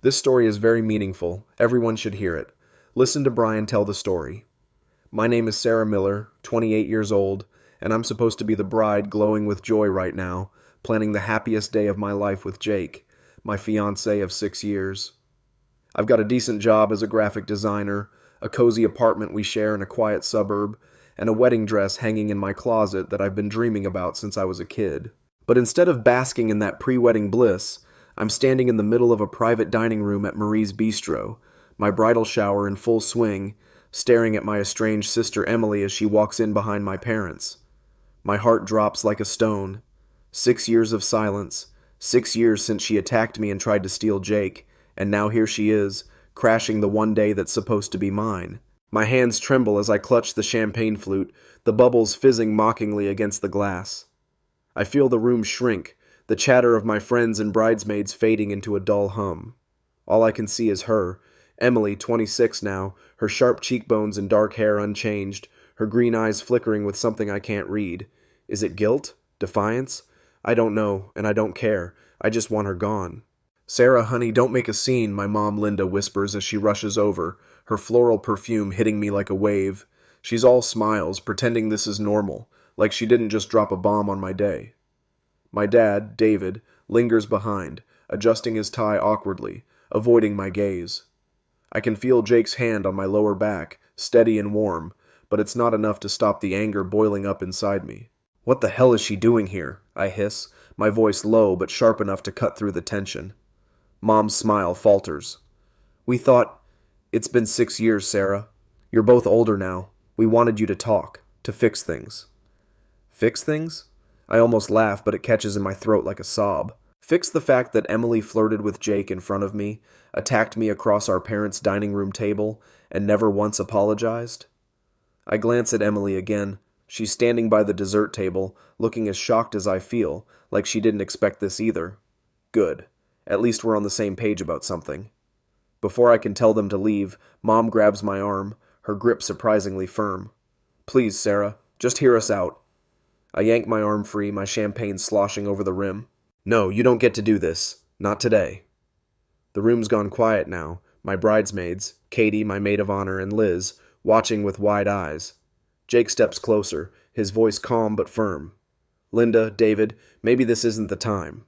This story is very meaningful. Everyone should hear it. Listen to Brian tell the story. My name is Sarah Miller, 28 years old, and I'm supposed to be the bride glowing with joy right now, planning the happiest day of my life with Jake, my fiancé of 6 years. I've got a decent job as a graphic designer, a cozy apartment we share in a quiet suburb, and a wedding dress hanging in my closet that I've been dreaming about since I was a kid. But instead of basking in that pre-wedding bliss, I'm standing in the middle of a private dining room at Marie's Bistro, my bridal shower in full swing, staring at my estranged sister Emily as she walks in behind my parents. My heart drops like a stone. 6 years of silence, 6 years since she attacked me and tried to steal Jake, and now here she is, crashing the one day that's supposed to be mine. My hands tremble as I clutch the champagne flute, the bubbles fizzing mockingly against the glass. I feel the room shrink, the chatter of my friends and bridesmaids fading into a dull hum. All I can see is her, Emily, 26 now, her sharp cheekbones and dark hair unchanged, her green eyes flickering with something I can't read. Is it guilt? Defiance? I don't know, and I don't care. I just want her gone. "Sarah, honey, don't make a scene," my mom Linda whispers as she rushes over, her floral perfume hitting me like a wave. She's all smiles, pretending this is normal, like she didn't just drop a bomb on my day. My dad, David, lingers behind, adjusting his tie awkwardly, avoiding my gaze. I can feel Jake's hand on my lower back, steady and warm, but it's not enough to stop the anger boiling up inside me. "What the hell is she doing here?" I hiss, my voice low but sharp enough to cut through the tension. Mom's smile falters. It's been 6 years, Sarah. You're both older now. We wanted you to talk, to fix things." Fix things? I almost laugh, but it catches in my throat like a sob. Fix the fact that Emily flirted with Jake in front of me, attacked me across our parents' dining room table, and never once apologized? I glance at Emily again. She's standing by the dessert table, looking as shocked as I feel, like she didn't expect this either. Good. At least we're on the same page about something. Before I can tell them to leave, Mom grabs my arm, her grip surprisingly firm. "Please, Sarah, just hear us out." I yank my arm free, my champagne sloshing over the rim. "No, you don't get to do this. Not today." The room's gone quiet now, my bridesmaids, Katie, my maid of honor, and Liz, watching with wide eyes. Jake steps closer, his voice calm but firm. "Linda, David, maybe this isn't the time."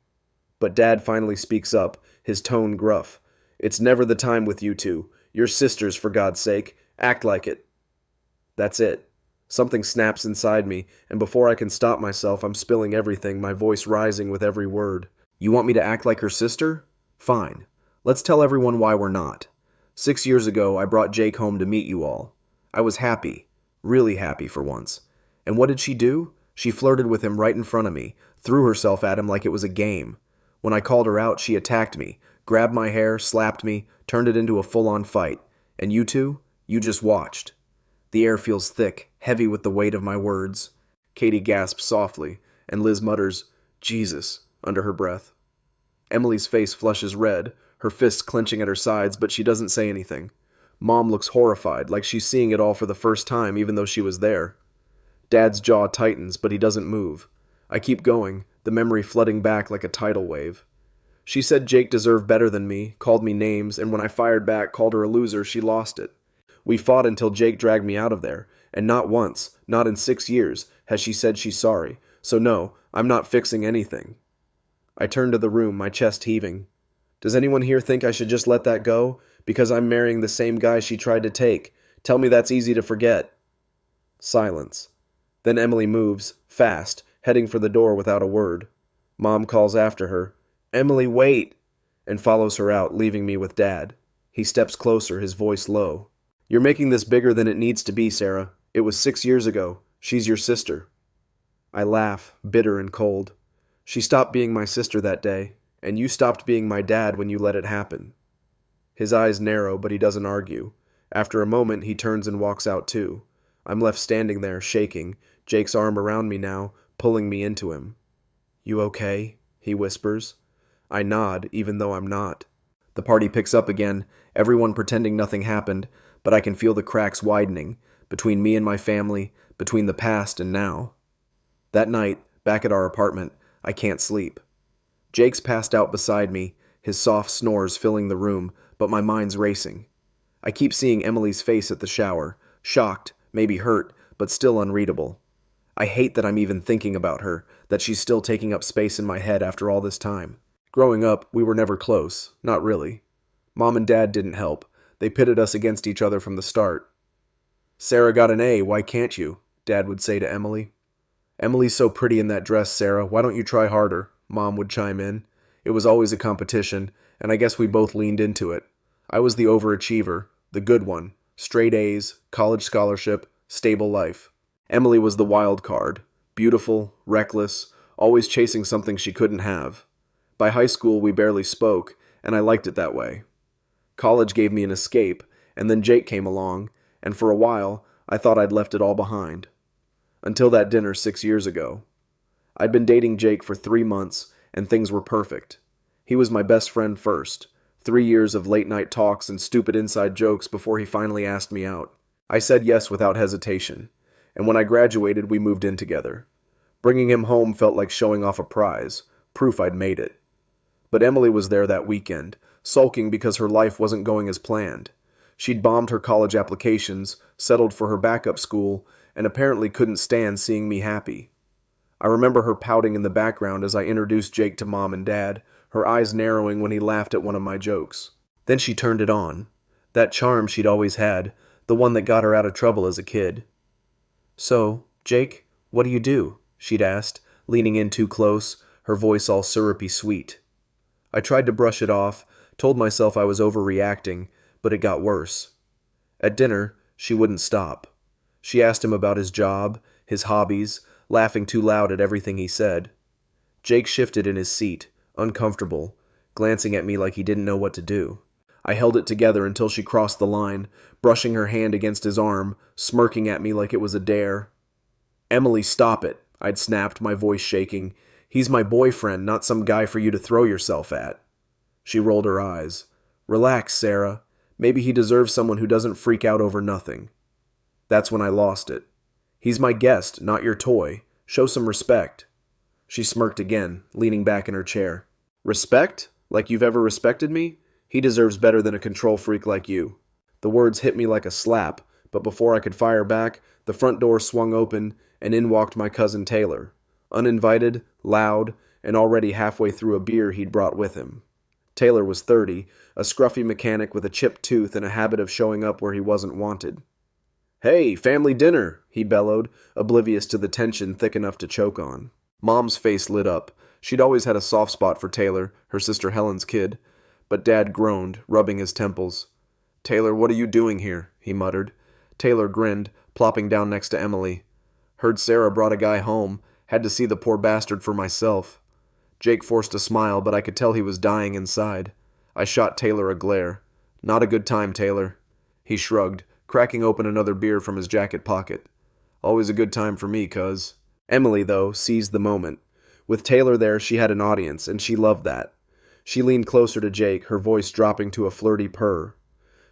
But Dad finally speaks up, his tone gruff. "It's never the time with you two. You're sisters, for God's sake. Act like it." That's it. Something snaps inside me, and before I can stop myself, I'm spilling everything, my voice rising with every word. "You want me to act like her sister? Fine. Let's tell everyone why we're not. 6 years ago, I brought Jake home to meet you all. I was happy. Really happy for once. And what did she do? She flirted with him right in front of me, threw herself at him like it was a game. When I called her out, she attacked me, grabbed my hair, slapped me, turned it into a full-on fight. And you two? You just watched." The air feels thick, heavy with the weight of my words. Katie gasps softly, and Liz mutters, "Jesus," under her breath. Emily's face flushes red, her fists clenching at her sides, but she doesn't say anything. Mom looks horrified, like she's seeing it all for the first time, even though she was there. Dad's jaw tightens, but he doesn't move. I keep going, the memory flooding back like a tidal wave. She said Jake deserved better than me, called me names, and when I fired back, called her a loser, she lost it. We fought until Jake dragged me out of there, and not once, not in 6 years, has she said she's sorry. So no, I'm not fixing anything. I turn to the room, my chest heaving. Does anyone here think I should just let that go? Because I'm marrying the same guy she tried to take. Tell me that's easy to forget. Silence. Then Emily moves, fast, heading for the door without a word. Mom calls after her, "Emily, wait!" and follows her out, leaving me with Dad. He steps closer, his voice low. "You're making this bigger than it needs to be, Sarah. It was 6 years ago. She's your sister." I laugh, bitter and cold. She stopped being my sister that day, and you stopped being my dad when you let it happen. His eyes narrow, but he doesn't argue. After a moment, he turns and walks out too. I'm left standing there, shaking, Jake's arm around me now, pulling me into him. "You okay?" he whispers. I nod, even though I'm not. The party picks up again, everyone pretending nothing happened, but I can feel the cracks widening, between me and my family, between the past and now. That night, back at our apartment, I can't sleep. Jake's passed out beside me, his soft snores filling the room, but my mind's racing. I keep seeing Emily's face at the shower, shocked, maybe hurt, but still unreadable. I hate that I'm even thinking about her, that she's still taking up space in my head after all this time. Growing up, we were never close, not really. Mom and Dad didn't help. They pitted us against each other from the start. "Sarah got an A, why can't you?" Dad would say to Emily. "Emily's so pretty in that dress, Sarah, why don't you try harder?" Mom would chime in. It was always a competition, and I guess we both leaned into it. I was the overachiever, the good one, straight A's, college scholarship, stable life. Emily was the wild card, beautiful, reckless, always chasing something she couldn't have. By high school, we barely spoke, and I liked it that way. College gave me an escape, and then Jake came along, and for a while, I thought I'd left it all behind. Until that dinner 6 years ago. I'd been dating Jake for 3 months, and things were perfect. He was my best friend first. 3 years of late-night talks and stupid inside jokes before he finally asked me out. I said yes without hesitation, and when I graduated, we moved in together. Bringing him home felt like showing off a prize, proof I'd made it. But Emily was there that weekend, sulking because her life wasn't going as planned. She'd bombed her college applications, settled for her backup school, and apparently couldn't stand seeing me happy. I remember her pouting in the background as I introduced Jake to Mom and Dad, her eyes narrowing when he laughed at one of my jokes. Then she turned it on. That charm she'd always had, the one that got her out of trouble as a kid. "So, Jake, what do you do?" she'd asked, leaning in too close, her voice all syrupy sweet. I tried to brush it off, told myself I was overreacting, but it got worse. At dinner, she wouldn't stop. She asked him about his job, his hobbies, laughing too loud at everything he said. Jake shifted in his seat, uncomfortable, glancing at me like he didn't know what to do. I held it together until she crossed the line, brushing her hand against his arm, smirking at me like it was a dare. "Emily, stop it," I'd snapped, my voice shaking. "He's my boyfriend, not some guy for you to throw yourself at." She rolled her eyes. "Relax, Sarah. Maybe he deserves someone who doesn't freak out over nothing." That's when I lost it. "He's my guest, not your toy. Show some respect." She smirked again, leaning back in her chair. "Respect? Like you've ever respected me? He deserves better than a control freak like you." The words hit me like a slap, but before I could fire back, the front door swung open, and in walked my cousin Taylor. Uninvited, loud, and already halfway through a beer he'd brought with him. Taylor was 30, a scruffy mechanic with a chipped tooth and a habit of showing up where he wasn't wanted. "Hey, family dinner," he bellowed, oblivious to the tension thick enough to choke on. Mom's face lit up. She'd always had a soft spot for Taylor, her sister Helen's kid. But Dad groaned, rubbing his temples. "Taylor, what are you doing here?" he muttered. Taylor grinned, plopping down next to Emily. "Heard Sarah brought a guy home. Had to see the poor bastard for myself." Jake forced a smile, but I could tell he was dying inside. I shot Taylor a glare. "Not a good time, Taylor." He shrugged, cracking open another beer from his jacket pocket. "Always a good time for me, cuz." Emily, though, seized the moment. With Taylor there, she had an audience, and she loved that. She leaned closer to Jake, her voice dropping to a flirty purr.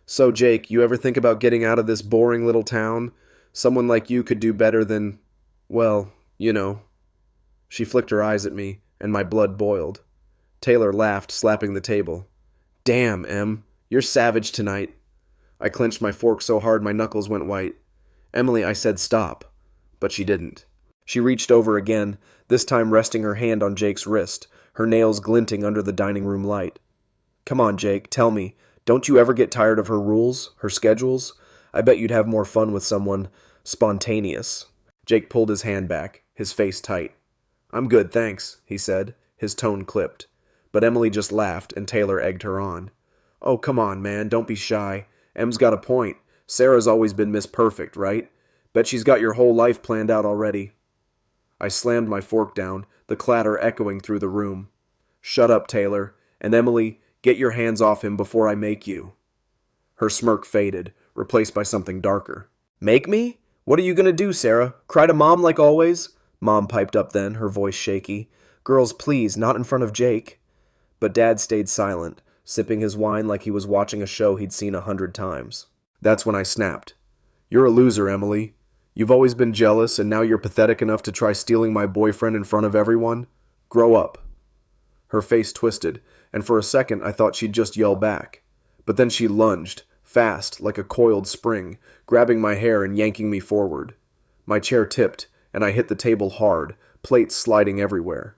"So, Jake, you ever think about getting out of this boring little town? Someone like you could do better than, well, you know." She flicked her eyes at me, and my blood boiled. Taylor laughed, slapping the table. "Damn, Em, you're savage tonight." I clenched my fork so hard my knuckles went white. "Emily," I said, "stop." But she didn't. She reached over again, this time resting her hand on Jake's wrist, her nails glinting under the dining room light. "Come on, Jake, tell me, don't you ever get tired of her rules, her schedules? I bet you'd have more fun with someone spontaneous." Jake pulled his hand back, his face tight. "I'm good, thanks," he said, his tone clipped. But Emily just laughed, and Taylor egged her on. "Oh, come on, man, don't be shy. Em's got a point. Sarah's always been Miss Perfect, right? Bet she's got your whole life planned out already." I slammed my fork down, the clatter echoing through the room. "Shut up, Taylor. And Emily, get your hands off him before I make you." Her smirk faded, replaced by something darker. "Make me? What are you gonna do, Sarah? Cry to Mom like always?" Mom piped up then, her voice shaky. "Girls, please, not in front of Jake." But Dad stayed silent, sipping his wine like he was watching a show he'd seen 100 times. That's when I snapped. "You're a loser, Emily. You've always been jealous, and now you're pathetic enough to try stealing my boyfriend in front of everyone? Grow up." Her face twisted, and for a second I thought she'd just yell back. But then she lunged, fast, like a coiled spring, grabbing my hair and yanking me forward. My chair tipped, and I hit the table hard, plates sliding everywhere.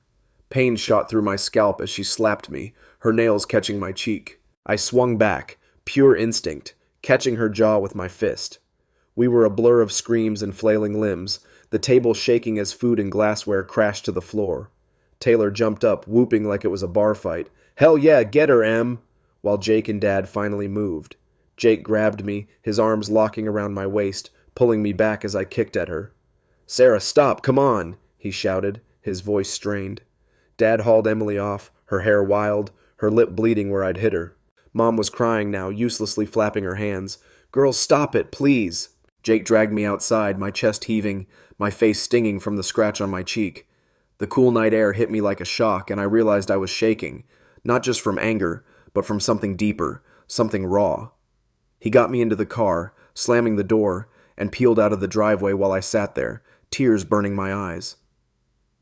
Pain shot through my scalp as she slapped me, her nails catching my cheek. I swung back, pure instinct, catching her jaw with my fist. We were a blur of screams and flailing limbs, the table shaking as food and glassware crashed to the floor. Taylor jumped up, whooping like it was a bar fight. "Hell yeah, get her, Em!" While Jake and Dad finally moved. Jake grabbed me, his arms locking around my waist, pulling me back as I kicked at her. "Sarah, stop, come on!" he shouted, his voice strained. Dad hauled Emily off, her hair wild, her lip bleeding where I'd hit her. Mom was crying now, uselessly flapping her hands. "Girls, stop it, please!" Jake dragged me outside, my chest heaving, my face stinging from the scratch on my cheek. The cool night air hit me like a shock, and I realized I was shaking, not just from anger, but from something deeper, something raw. He got me into the car, slamming the door, and peeled out of the driveway while I sat there, tears burning my eyes.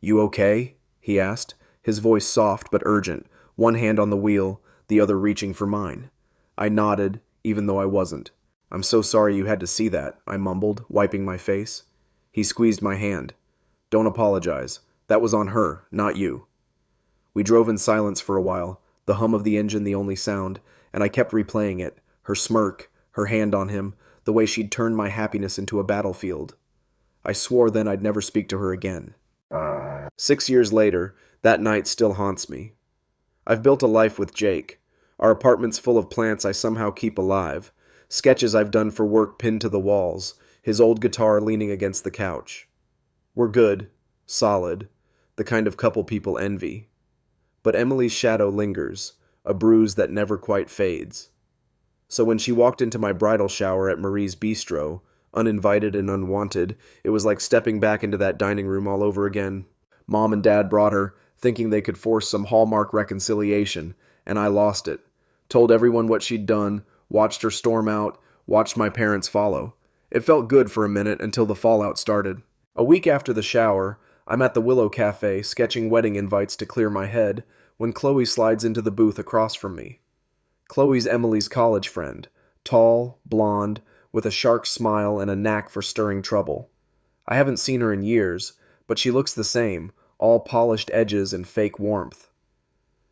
"You okay?" he asked, his voice soft but urgent, one hand on the wheel, the other reaching for mine. I nodded, even though I wasn't. "I'm so sorry you had to see that," I mumbled, wiping my face. He squeezed my hand. "Don't apologize. That was on her, not you." We drove in silence for a while, the hum of the engine the only sound, and I kept replaying it, her smirk, her hand on him, the way she'd turned my happiness into a battlefield. I swore then I'd never speak to her again. 6 years later, that night still haunts me. I've built a life with Jake. Our apartment's full of plants I somehow keep alive, sketches I've done for work pinned to the walls, his old guitar leaning against the couch. We're good, solid, the kind of couple people envy. But Emily's shadow lingers, a bruise that never quite fades. So when she walked into my bridal shower at Marie's bistro, uninvited and unwanted, it was like stepping back into that dining room all over again. Mom and Dad brought her, thinking they could force some Hallmark reconciliation, and I lost it. Told everyone what she'd done, watched her storm out, watched my parents follow. It felt good for a minute until the fallout started. A week after the shower, I'm at the Willow Cafe sketching wedding invites to clear my head when Chloe slides into the booth across from me. Chloe's Emily's college friend, tall, blonde, with a shark smile and a knack for stirring trouble. I haven't seen her in years, but she looks the same, all polished edges and fake warmth.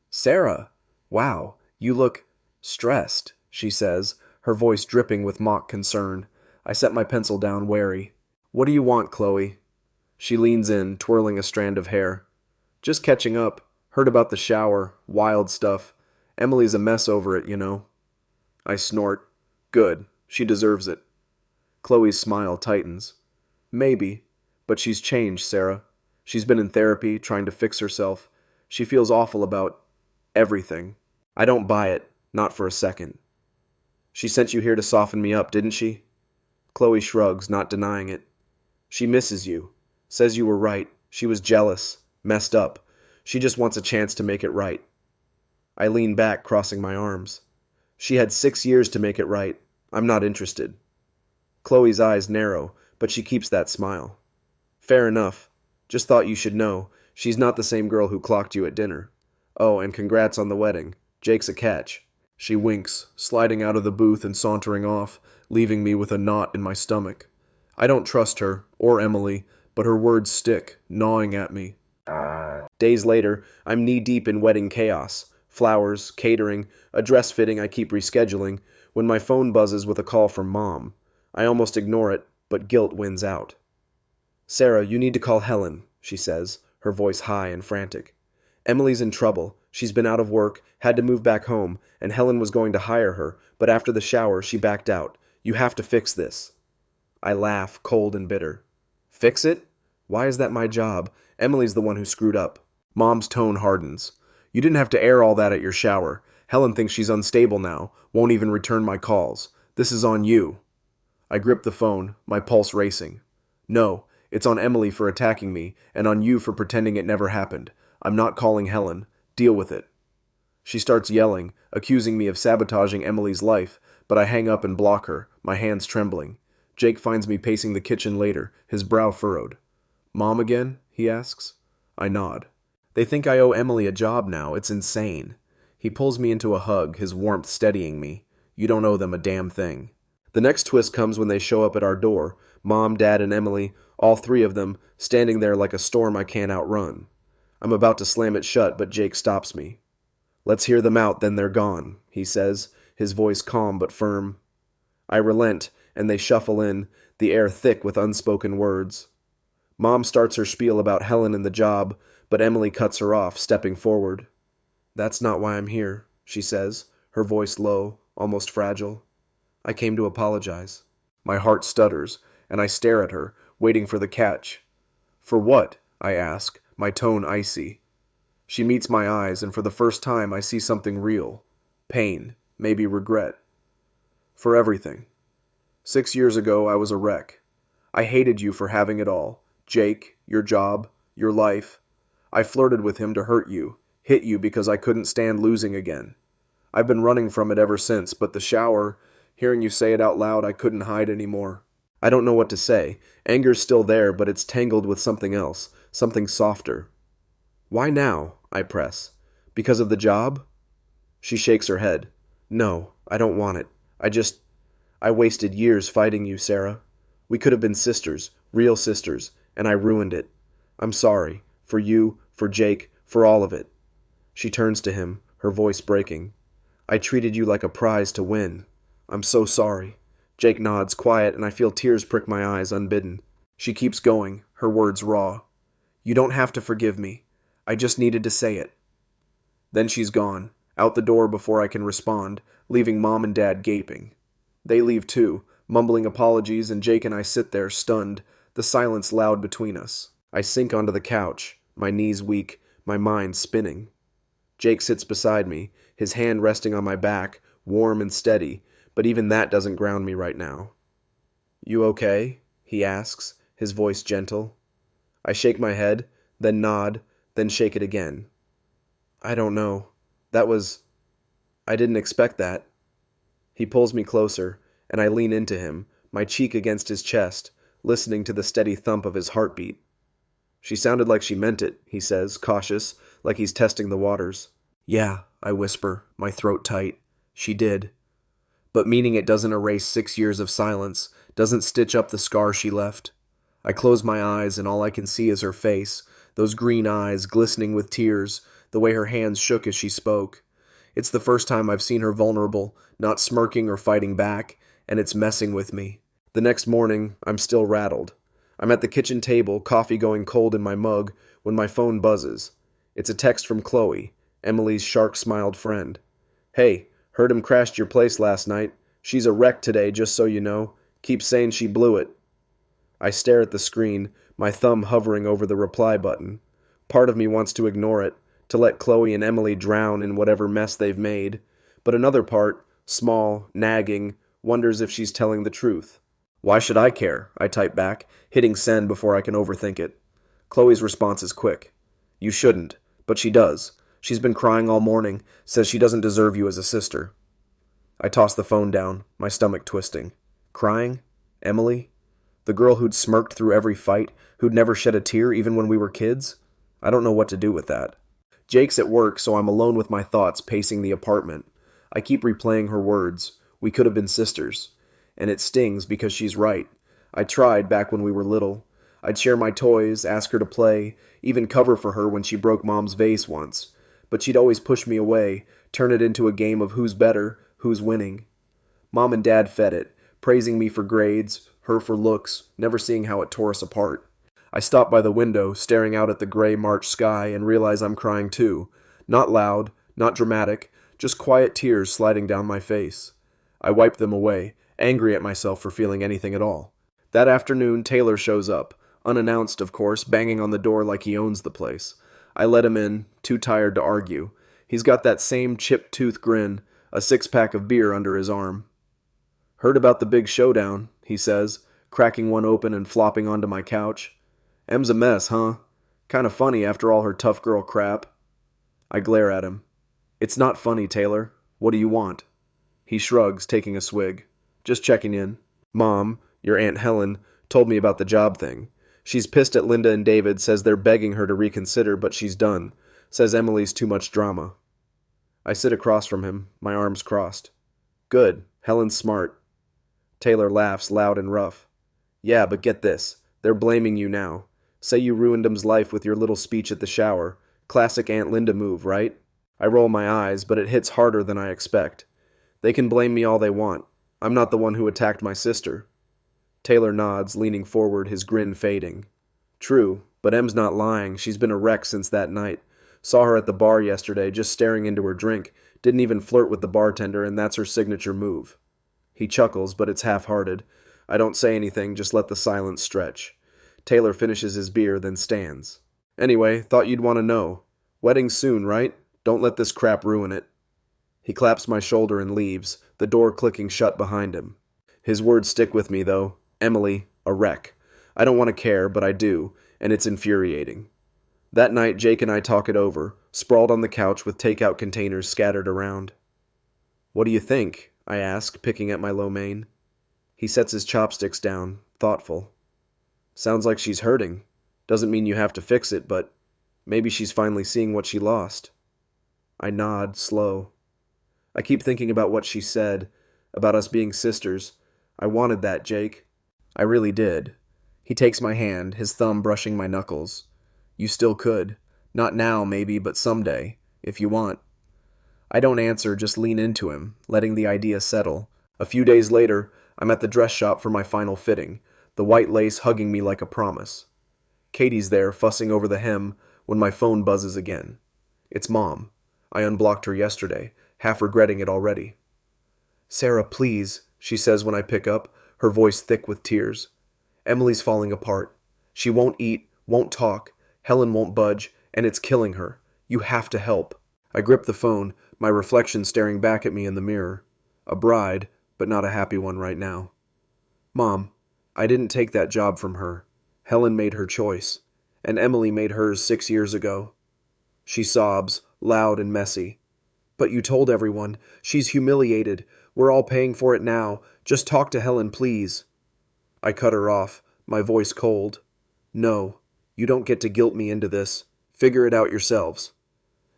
"Sarah, wow, you look stressed," she says, her voice dripping with mock concern. I set my pencil down, wary. "What do you want, Chloe?" She leans in, twirling a strand of hair. "Just catching up. Heard about the shower. Wild stuff. Emily's a mess over it, you know." I snort. "Good. She deserves it." Chloe's smile tightens. "Maybe. But she's changed, Sarah. She's been in therapy, trying to fix herself. She feels awful about everything." I don't buy it. Not for a second. "She sent you here to soften me up, didn't she?" Chloe shrugs, not denying it. "She misses you. Says you were right. She was jealous. Messed up. She just wants a chance to make it right." I lean back, crossing my arms. "She had 6 years to make it right. I'm not interested." Chloe's eyes narrow, but she keeps that smile. "Fair enough. Just thought you should know. She's not the same girl who clocked you at dinner. Oh, and congrats on the wedding. Jake's a catch." She winks, sliding out of the booth and sauntering off, leaving me with a knot in my stomach. I don't trust her, or Emily, but her words stick, gnawing at me. Days later, I'm knee-deep in wedding chaos. Flowers, catering, a dress fitting I keep rescheduling, when my phone buzzes with a call from Mom. I almost ignore it, but guilt wins out. "Sarah, you need to call Helen," she says, her voice high and frantic. "Emily's in trouble. She's been out of work, had to move back home, and Helen was going to hire her, but after the shower, she backed out. You have to fix this." I laugh, cold and bitter. "Fix it? Why is that my job? Emily's the one who screwed up." Mom's tone hardens. "You didn't have to air all that at your shower. Helen thinks she's unstable now, won't even return my calls. This is on you." I grip the phone, my pulse racing. "No, it's on Emily for attacking me, and on you for pretending it never happened. I'm not calling Helen. Deal with it." She starts yelling, accusing me of sabotaging Emily's life, but I hang up and block her, my hands trembling. Jake finds me pacing the kitchen later, his brow furrowed. "Mom again?" he asks. I nod. "They think I owe Emily a job now. It's insane." He pulls me into a hug, his warmth steadying me. You don't owe them a damn thing. The next twist comes when they show up at our door. Mom, Dad, and Emily, all three of them, standing there like a storm I can't outrun. I'm about to slam it shut, but Jake stops me. Let's hear them out, then they're gone, he says, his voice calm but firm. I relent, and they shuffle in, the air thick with unspoken words. Mom starts her spiel about Helen and the job, but Emily cuts her off, stepping forward. That's not why I'm here, she says, her voice low, almost fragile. I came to apologize. My heart stutters, and I stare at her, waiting for the catch. For what? I ask, my tone icy. She meets my eyes, and for the first time I see something real. Pain, maybe regret. For everything. 6 years ago I was a wreck. I hated you for having it all. Jake, your job, your life. I flirted with him to hurt you, hit you because I couldn't stand losing again. I've been running from it ever since, but the shower, hearing you say it out loud, I couldn't hide anymore. I don't know what to say. Anger's still there, but it's tangled with something else, something softer. Why now? I press. Because of the job? She shakes her head. No, I don't want it. I wasted years fighting you, Sarah. We could have been sisters, real sisters, and I ruined it. I'm sorry. For you, for Jake, for all of it. She turns to him, her voice breaking. I treated you like a prize to win. I'm so sorry. Jake nods, quiet, and I feel tears prick my eyes unbidden. She keeps going, her words raw. You don't have to forgive me. I just needed to say it. Then she's gone, out the door before I can respond, leaving Mom and Dad gaping. They leave too, mumbling apologies, and Jake and I sit there, stunned, the silence loud between us. I sink onto the couch, my knees weak, my mind spinning. Jake sits beside me, his hand resting on my back, warm and steady, but even that doesn't ground me right now. You okay? He asks, his voice gentle. I shake my head, then nod, then shake it again. I don't know. I didn't expect that. He pulls me closer, and I lean into him, my cheek against his chest, listening to the steady thump of his heartbeat. She sounded like she meant it, he says, cautious, like he's testing the waters. Yeah, I whisper, my throat tight. She did. But meaning it doesn't erase 6 years of silence, doesn't stitch up the scar she left. I close my eyes, and all I can see is her face, those green eyes glistening with tears, the way her hands shook as she spoke. It's the first time I've seen her vulnerable, not smirking or fighting back, and it's messing with me. The next morning, I'm still rattled. I'm at the kitchen table, coffee going cold in my mug, when my phone buzzes. It's a text from Chloe, Emily's shark-smiled friend. Hey, heard him crashed your place last night. She's a wreck today, just so you know. Keep saying she blew it. I stare at the screen, my thumb hovering over the reply button. Part of me wants to ignore it, to let Chloe and Emily drown in whatever mess they've made. But another part, small, nagging, wonders if she's telling the truth. Why should I care? I type back, hitting send before I can overthink it. Chloe's response is quick. You shouldn't, but she does. She's been crying all morning, says she doesn't deserve you as a sister. I toss the phone down, my stomach twisting. Crying? Emily? The girl who'd smirked through every fight, who'd never shed a tear even when we were kids? I don't know what to do with that. Jake's at work, so I'm alone with my thoughts, pacing the apartment. I keep replaying her words. We could have been sisters. And it stings because she's right. I tried back when we were little. I'd share my toys, ask her to play, even cover for her when she broke Mom's vase once. But she'd always push me away, turn it into a game of who's better, who's winning. Mom and Dad fed it, praising me for grades, her for looks, never seeing how it tore us apart. I stop by the window, staring out at the gray March sky, and realize I'm crying too. Not loud, not dramatic, just quiet tears sliding down my face. I wipe them away, angry at myself for feeling anything at all. That afternoon, Taylor shows up, unannounced, of course, banging on the door like he owns the place. I let him in, too tired to argue. He's got that same chipped tooth grin, a 6-pack of beer under his arm. Heard about the big showdown, he says, cracking one open and flopping onto my couch. Em's a mess, huh? Kinda funny after all her tough girl crap. I glare at him. It's not funny, Taylor. What do you want? He shrugs, taking a swig. Just checking in. Mom, your Aunt Helen, told me about the job thing. She's pissed at Linda and David, says they're begging her to reconsider, but she's done. Says Emily's too much drama. I sit across from him, my arms crossed. Good, Helen's smart. Taylor laughs loud and rough. Yeah, but get this. They're blaming you now. Say you ruined him's life with your little speech at the shower. Classic Aunt Linda move, right? I roll my eyes, but it hits harder than I expect. They can blame me all they want. I'm not the one who attacked my sister. Taylor nods, leaning forward, his grin fading. True, but Em's not lying. She's been a wreck since that night. Saw her at the bar yesterday, just staring into her drink. Didn't even flirt with the bartender, and that's her signature move. He chuckles, but it's half-hearted. I don't say anything, just let the silence stretch. Taylor finishes his beer, then stands. Anyway, thought you'd want to know. Wedding soon, right? Don't let this crap ruin it. He claps my shoulder and leaves, the door clicking shut behind him. His words stick with me, though. Emily, a wreck. I don't want to care, but I do, and it's infuriating. That night, Jake and I talk it over, sprawled on the couch with takeout containers scattered around. What do you think? I ask, picking at my lo mein. He sets his chopsticks down, thoughtful. Sounds like she's hurting. Doesn't mean you have to fix it, but maybe she's finally seeing what she lost. I nod, slow. I keep thinking about what she said, about us being sisters. I wanted that, Jake. I really did. He takes my hand, his thumb brushing my knuckles. You still could. Not now, maybe, but someday, if you want. I don't answer, just lean into him, letting the idea settle. A few days later, I'm at the dress shop for my final fitting, the white lace hugging me like a promise. Katie's there, fussing over the hem, when my phone buzzes again. It's Mom. I unblocked her yesterday, half regretting it already. Sarah, please, she says when I pick up, her voice thick with tears. Emily's falling apart. She won't eat, won't talk. Helen won't budge, and it's killing her. You have to help. I grip the phone, my reflection staring back at me in the mirror. A bride, but not a happy one right now. Mom, I didn't take that job from her. Helen made her choice, and Emily made hers 6 years ago. She sobs, loud and messy. But you told everyone. She's humiliated. We're all paying for it now. Just talk to Helen, please. I cut her off, my voice cold. No, you don't get to guilt me into this. Figure it out yourselves.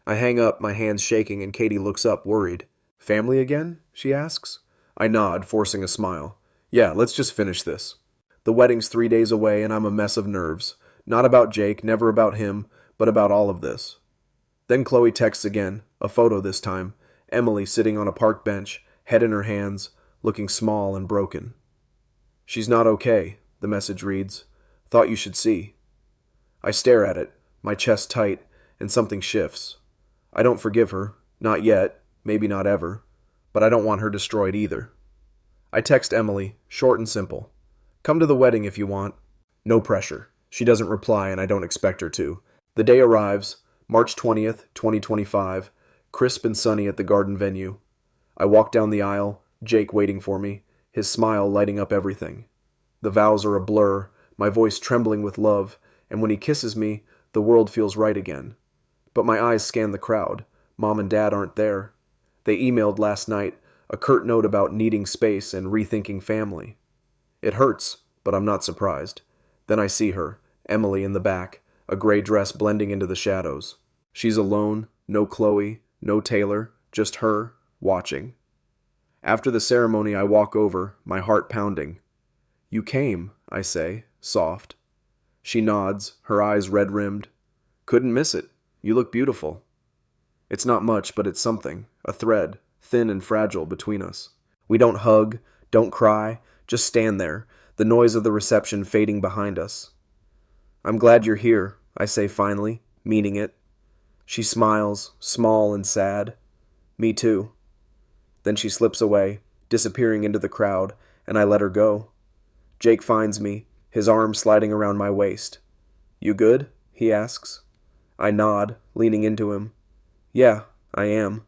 I hang up, my hands shaking, and Katie looks up, worried. Family again? She asks. I nod, forcing a smile. Yeah, let's just finish this. The wedding's 3 days away, and I'm a mess of nerves. Not about Jake, never about him, but about all of this. Then Chloe texts again, a photo this time. Emily sitting on a park bench, head in her hands, looking small and broken. She's not okay, the message reads. Thought you should see. I stare at it, my chest tight, and something shifts. I don't forgive her, not yet, maybe not ever, but I don't want her destroyed either. I text Emily, short and simple. Come to the wedding if you want. No pressure. She doesn't reply, and I don't expect her to. The day arrives, March 20th, 2025, crisp and sunny at the garden venue. I walk down the aisle, Jake waiting for me, his smile lighting up everything. The vows are a blur, my voice trembling with love, and when he kisses me, the world feels right again. But my eyes scan the crowd. Mom and Dad aren't there. They emailed last night, a curt note about needing space and rethinking family. It hurts, but I'm not surprised. Then I see her, Emily in the back, a gray dress blending into the shadows. She's alone, no Chloe, no Taylor, just her, watching. After the ceremony, I walk over, my heart pounding. You came, I say, soft. She nods, her eyes red-rimmed. Couldn't miss it. You look beautiful. It's not much, but it's something, a thread, thin and fragile between us. We don't hug, don't cry, just stand there, the noise of the reception fading behind us. I'm glad you're here, I say finally, meaning it. She smiles, small and sad. Me too. Then she slips away, disappearing into the crowd, and I let her go. Jake finds me, his arm sliding around my waist. You good? He asks. I nod, leaning into him. Yeah, I am.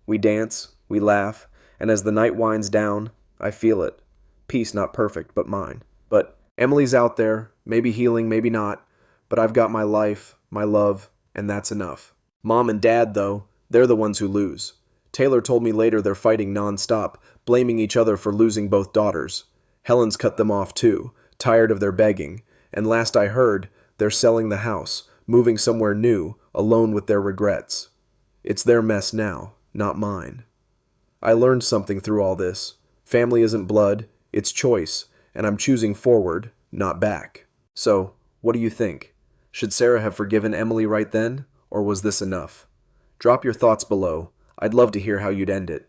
We dance, we laugh, and as the night winds down, I feel it. Peace not perfect, but mine. But Emily's out there, maybe healing, maybe not, but I've got my life, my love, and that's enough. Mom and Dad, though, they're the ones who lose. Taylor told me later they're fighting nonstop, blaming each other for losing both daughters. Helen's cut them off too, tired of their begging, and last I heard, they're selling the house, moving somewhere new, alone with their regrets. It's their mess now, not mine. I learned something through all this. Family isn't blood, it's choice, and I'm choosing forward, not back. So, what do you think? Should Sarah have forgiven Emily right then, or was this enough? Drop your thoughts below. I'd love to hear how you'd end it.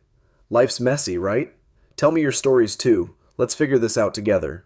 Life's messy, right? Tell me your stories too. Let's figure this out together.